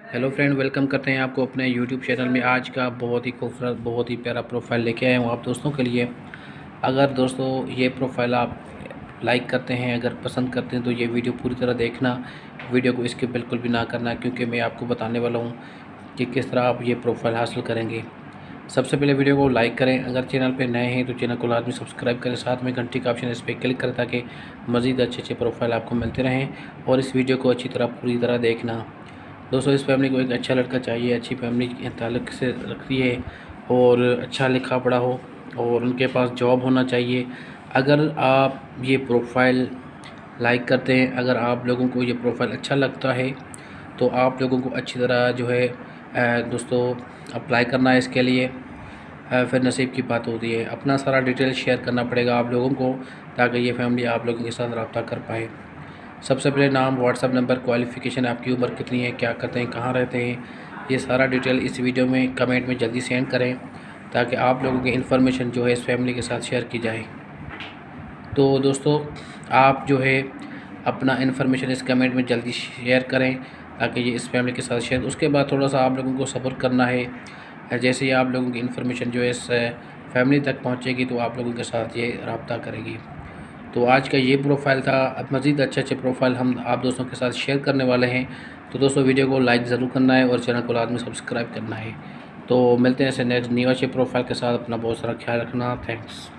Hello friend, welcome करते हैं आपको अपने यूट्यूब चैनल में। आज का बहुत ही खूबसूरत, बहुत ही प्यारा प्रोफाइल लेके आया हूँ आप दोस्तों के लिए। अगर दोस्तों ये प्रोफाइल आप लाइक करते हैं, अगर पसंद करते हैं, तो ये वीडियो पूरी तरह देखना। वीडियो को स्किप बिल्कुल भी ना करना, क्योंकि मैं आपको बताने वाला हूँ कि किस तरह आप ये प्रोफाइल हासिल करेंगे। सबसे पहले वीडियो को लाइक करें। अगर चैनल पर नए हैं तो चैनल को लाजमी सब्सक्राइब करें। साथ में घंटी का ऑप्शन इस पर क्लिक करें ताकि मज़ीद अच्छे प्रोफाइल आपको मिलते रहें। और इस वीडियो को अच्छी तरह पूरी तरह देखना। दोस्तों, इस फैमिली को एक अच्छा लड़का चाहिए, अच्छी फैमिली के ताल्लुक़ से रखती है और अच्छा लिखा पढ़ा हो और उनके पास जॉब होना चाहिए। अगर आप ये प्रोफाइल लाइक करते हैं, अगर आप लोगों को ये प्रोफाइल अच्छा लगता है, तो आप लोगों को अच्छी तरह जो है दोस्तों अप्लाई करना है इसके लिए। फिर नसीब की बात होती है। अपना सारा डिटेल शेयर करना पड़ेगा आप लोगों को, ताकि ये फैमिली आप लोगों के साथ रब्ता कर पाए। सबसे पहले नाम, व्हाट्सअप नंबर, क्वालिफ़िकेशन, आपकी उम्र कितनी है, क्या करते हैं, कहाँ रहते हैं, ये सारा डिटेल इस वीडियो में कमेंट में जल्दी सेंड करें, ताकि आप लोगों की इन्फॉर्मेशन जो है इस फैमिली के साथ शेयर की जाए। तो दोस्तों, आप जो है अपना इन्फॉर्मेशन इस कमेंट में जल्दी शेयर करें, ताकि ये इस फैमिली के साथ शेयर। उसके बाद थोड़ा सा आप लोगों को सब्र करना है। जैसे ही आप लोगों की इन्फॉर्मेशन जो है इस फैमिली तक पहुँचेगी, तो आप लोगों के साथ ये रब्ता करेगी। तो आज का ये प्रोफाइल था। अब मज़ीद अच्छे प्रोफाइल हम आप दोस्तों के साथ शेयर करने वाले हैं। तो दोस्तों, वीडियो को लाइक ज़रूर करना है और चैनल को लाजमी सब्सक्राइब करना है। तो मिलते हैं ऐसे नेक्स्ट न्यू अच्छे प्रोफाइल के साथ। अपना बहुत सारा ख्याल रखना। थैंक्स।